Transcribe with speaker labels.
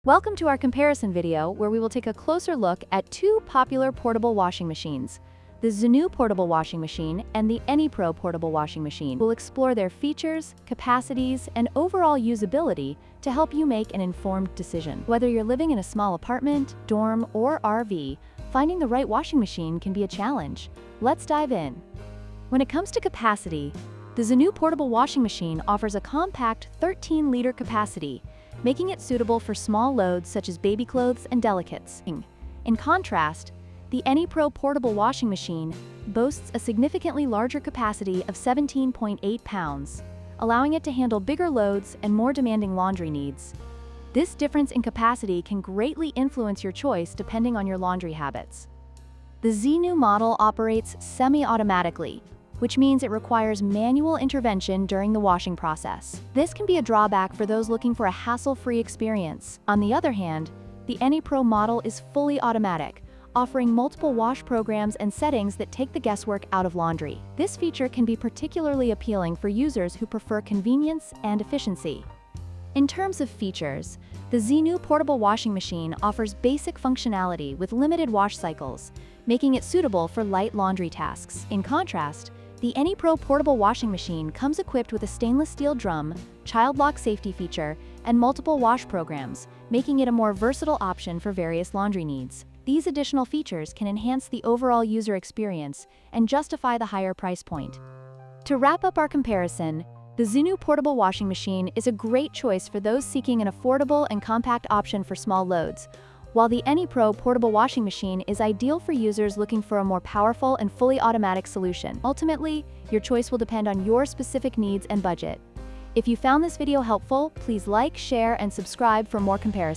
Speaker 1: Welcome to our comparison video where we will take a closer look at two popular portable washing machines, the Zenu portable washing machine and the Anypro portable washing machine. We'll explore their features, capacities, and overall usability to help you make an informed decision. Whether you're living in a small apartment, dorm, or RV, finding the right washing machine can be a challenge. Let's dive in. When it comes to capacity, the Zenu portable washing machine offers a compact 13-liter capacity, making it suitable for small loads such as baby clothes and delicates. In contrast, the Anypro portable washing machine boasts a significantly larger capacity of 17.8 pounds, allowing it to handle bigger loads and more demanding laundry needs. This difference in capacity can greatly influence your choice depending on your laundry habits. The Zenu model operates semi-automatically, which means it requires manual intervention during the washing process. This can be a drawback for those looking for a hassle-free experience. On the other hand, the Anypro model is fully automatic, offering multiple wash programs and settings that take the guesswork out of laundry. This feature can be particularly appealing for users who prefer convenience and efficiency. In terms of features, the Zenu portable washing machine offers basic functionality with limited wash cycles, making it suitable for light laundry tasks. In contrast, the Anypro portable washing machine comes equipped with a stainless steel drum, child lock safety feature, and multiple wash programs, making it a more versatile option for various laundry needs. These additional features can enhance the overall user experience and justify the higher price point. To wrap up our comparison, the Zenu portable washing machine is a great choice for those seeking an affordable and compact option for small loads, while the Anypro portable washing machine is ideal for users looking for a more powerful and fully automatic solution. Ultimately, your choice will depend on your specific needs and budget. If you found this video helpful, please like, share, and subscribe for more comparisons.